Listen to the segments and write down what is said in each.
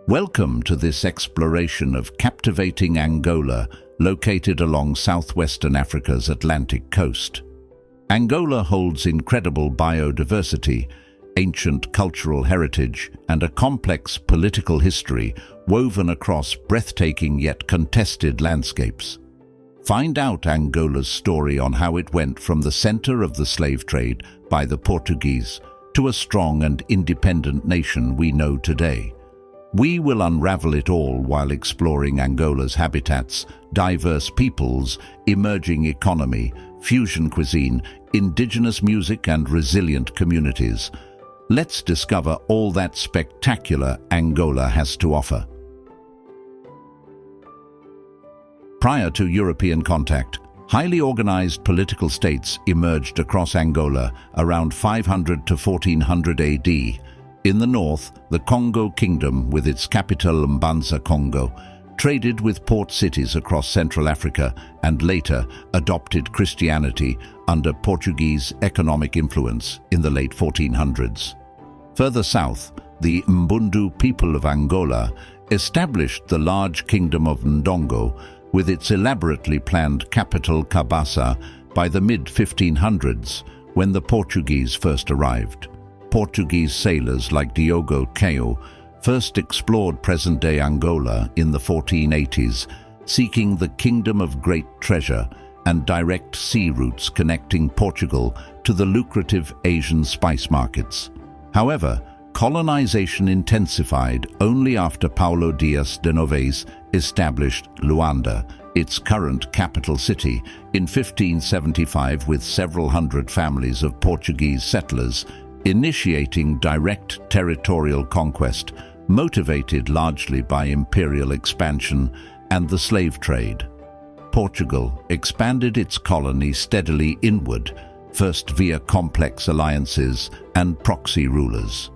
Welcome to this exploration of captivating Angola, located along southwestern Africa's Atlantic coast. Angola holds incredible biodiversity, ancient cultural heritage, and a complex political history woven across breathtaking yet contested landscapes. Find out Angola's story on how it went from the center of the slave trade by the Portuguese to a strong and independent nation we know today. We will unravel it all while exploring Angola's habitats, diverse peoples, emerging economy, fusion cuisine, indigenous music, and resilient communities. Let's discover all that spectacular Angola has to offer. Prior to European contact, highly organized political states emerged across Angola around 500 to 1400 AD. In the north, the Congo Kingdom, with its capital Mbanza, Congo, traded with port cities across Central Africa and later adopted Christianity under Portuguese economic influence in the late 1400s. Further south, the Mbundu people of Angola established the large kingdom of Ndongo with its elaborately planned capital Cabasa by the mid-1500s when the Portuguese first arrived. Portuguese sailors like Diogo Caio first explored present-day Angola in the 1480s, seeking the Kingdom of Great Treasure and direct sea routes connecting Portugal to the lucrative Asian spice markets. However, colonization intensified only after Paulo Dias de Novais established Luanda, its current capital city, in 1575 with several hundred families of Portuguese settlers, initiating direct territorial conquest, motivated largely by imperial expansion and the slave trade. Portugal expanded its colony steadily inward, first via complex alliances and proxy rulers.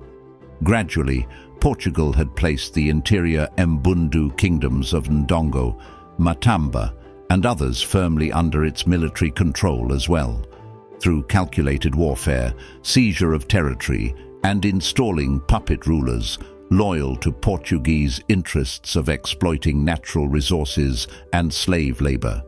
Gradually, Portugal had placed the interior Mbundu kingdoms of Ndongo, Matamba, and others firmly under its military control as well, through calculated warfare, seizure of territory, and installing puppet rulers loyal to Portuguese interests of exploiting natural resources and slave labor.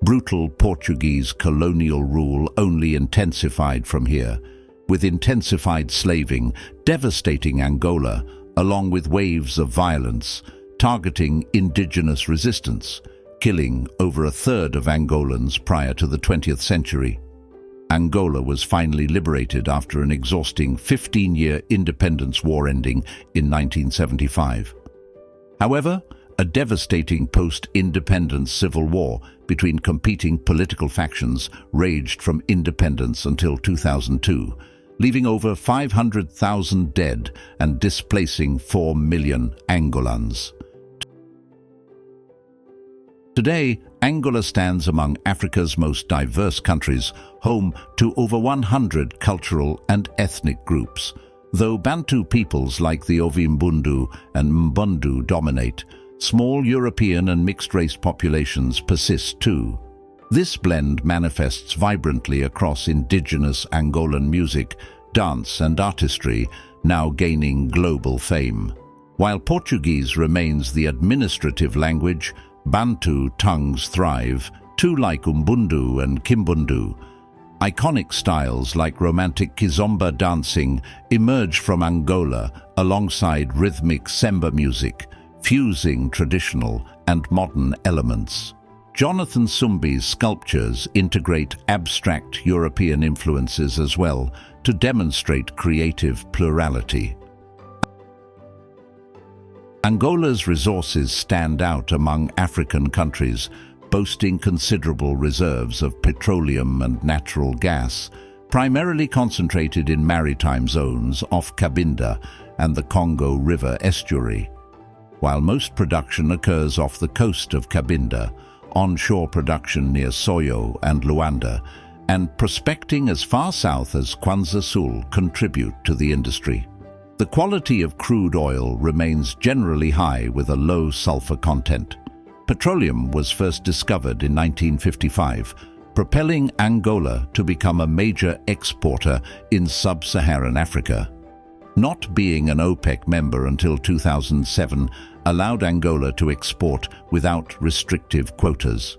Brutal Portuguese colonial rule only intensified from here, with intensified slaving devastating Angola, along with waves of violence targeting indigenous resistance, killing over a third of Angolans prior to the 20th century. Angola was finally liberated after an exhausting 15-year independence war ending in 1975. However, a devastating post-independence civil war between competing political factions raged from independence until 2002, leaving over 500,000 dead and displacing 4 million Angolans. Today, Angola stands among Africa's most diverse countries, home to over 100 cultural and ethnic groups. Though Bantu peoples like the Ovimbundu and Mbundu dominate, small European and mixed-race populations persist too. This blend manifests vibrantly across indigenous Angolan music, dance and artistry, now gaining global fame. While Portuguese remains the administrative language, Bantu tongues thrive, too, like Umbundu and Kimbundu. Iconic styles like romantic kizomba dancing emerge from Angola alongside rhythmic samba music, fusing traditional and modern elements. Jonathan Sumbi's sculptures integrate abstract European influences as well to demonstrate creative plurality. Angola's resources stand out among African countries, boasting considerable reserves of petroleum and natural gas, primarily concentrated in maritime zones off Cabinda and the Congo River estuary. While most production occurs off the coast of Cabinda, onshore production near Soyo and Luanda, and prospecting as far south as Kwanza Sul contribute to the industry. The quality of crude oil remains generally high with a low sulfur content. Petroleum was first discovered in 1955, propelling Angola to become a major exporter in sub-Saharan Africa. Not being an OPEC member until 2007 allowed Angola to export without restrictive quotas.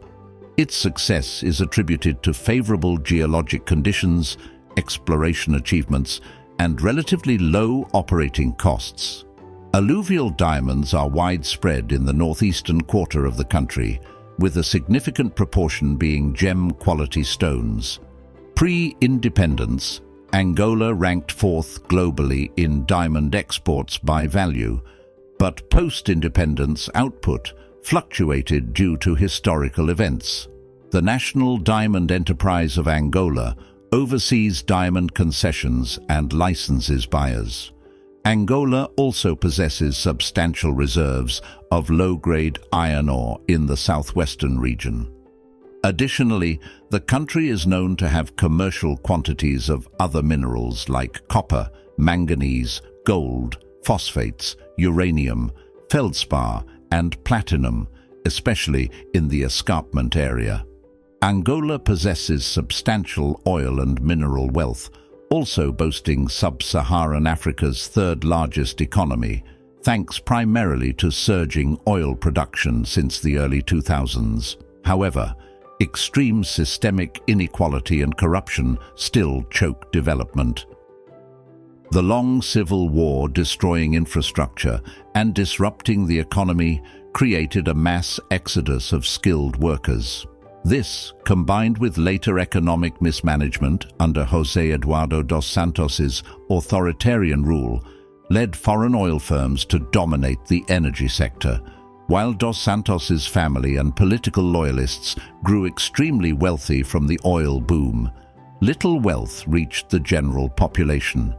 Its success is attributed to favorable geologic conditions, exploration achievements, and relatively low operating costs. Alluvial diamonds are widespread in the northeastern quarter of the country, with a significant proportion being gem-quality stones. Pre-independence, Angola ranked fourth globally in diamond exports by value, but post-independence output fluctuated due to historical events. The National Diamond Enterprise of Angola oversees diamond concessions and licenses buyers. Angola also possesses substantial reserves of low-grade iron ore in the Southwestern region. Additionally, the country is known to have commercial quantities of other minerals like copper, manganese, gold, phosphates, uranium, feldspar, and platinum, especially in the escarpment area. Angola possesses substantial oil and mineral wealth, also boasting sub-Saharan Africa's third-largest economy, thanks primarily to surging oil production since the early 2000s. However, extreme systemic inequality and corruption still choke development. The long civil war destroying infrastructure and disrupting the economy created a mass exodus of skilled workers. This, combined with later economic mismanagement under José Eduardo dos Santos's authoritarian rule, led foreign oil firms to dominate the energy sector, while dos Santos's family and political loyalists grew extremely wealthy from the oil boom. Little wealth reached the general population.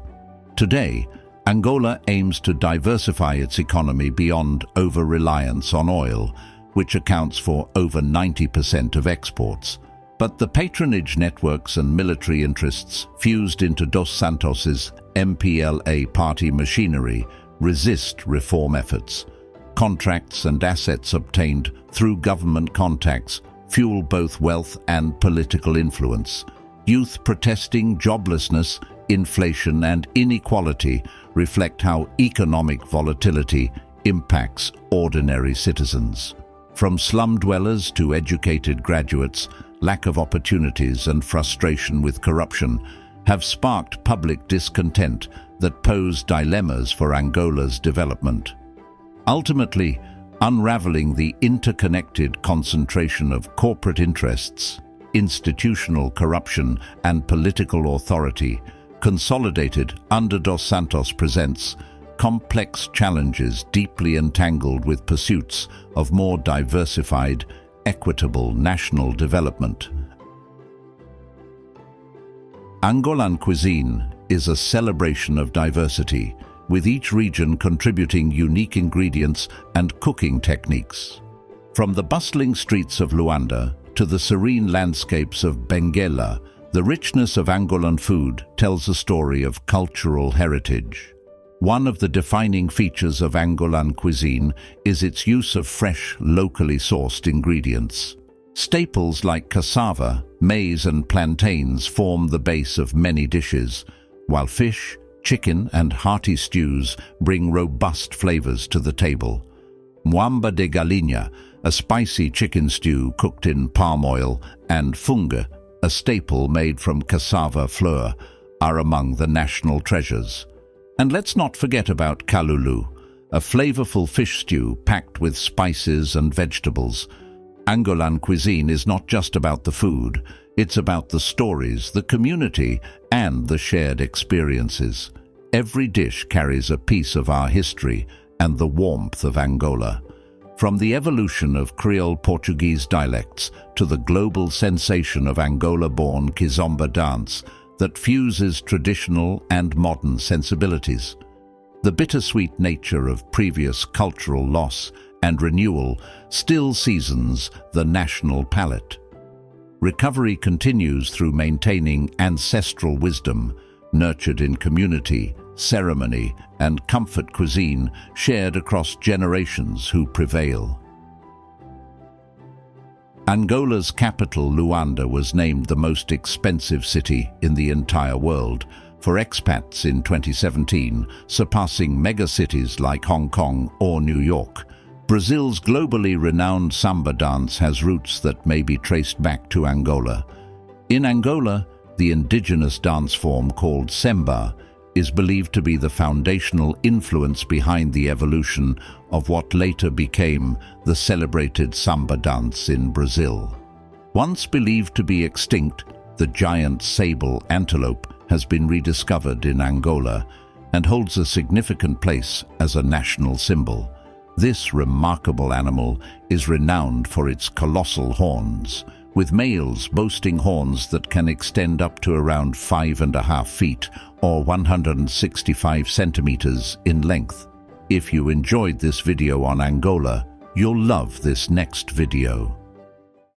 Today, Angola aims to diversify its economy beyond over-reliance on oil, which accounts for over 90% of exports. But the patronage networks and military interests fused into dos Santos's MPLA party machinery resist reform efforts. Contracts and assets obtained through government contacts fuel both wealth and political influence. Youth protesting, joblessness, inflation, and inequality reflect how economic volatility impacts ordinary citizens. From slum dwellers to educated graduates, lack of opportunities and frustration with corruption have sparked public discontent that pose dilemmas for Angola's development. Ultimately, unraveling the interconnected concentration of corporate interests, institutional corruption, and political authority, consolidated under Dos Santos presents complex challenges deeply entangled with pursuits of more diversified, equitable national development. Angolan cuisine is a celebration of diversity, with each region contributing unique ingredients and cooking techniques. From the bustling streets of Luanda to the serene landscapes of Benguela, the richness of Angolan food tells a story of cultural heritage. One of the defining features of Angolan cuisine is its use of fresh, locally sourced ingredients. Staples like cassava, maize, and plantains form the base of many dishes, while fish, chicken, and hearty stews bring robust flavors to the table. Muamba de Galinha, a spicy chicken stew cooked in palm oil, and funga, a staple made from cassava flour, are among the national treasures. And let's not forget about Calulu, a flavorful fish stew packed with spices and vegetables. Angolan cuisine is not just about the food, it's about the stories, the community, and the shared experiences. Every dish carries a piece of our history and the warmth of Angola. From the evolution of Creole Portuguese dialects to the global sensation of Angola-born kizomba dance that fuses traditional and modern sensibilities. The bittersweet nature of previous cultural loss and renewal still seasons the national palate. Recovery continues through maintaining ancestral wisdom, nurtured in community, ceremony, and comfort cuisine shared across generations who prevail. Angola's capital, Luanda, was named the most expensive city in the entire world for expats in 2017, surpassing megacities like Hong Kong or New York. Brazil's globally renowned samba dance has roots that may be traced back to Angola. In Angola, the indigenous dance form called samba is believed to be the foundational influence behind the evolution of what later became the celebrated samba dance in Brazil. Once believed to be extinct, the giant sable antelope has been rediscovered in Angola and holds a significant place as a national symbol. This remarkable animal is renowned for its colossal horns, with males boasting horns that can extend up to around 5.5 feet or 165 centimeters in length. If you enjoyed this video on Angola, you'll love this next video.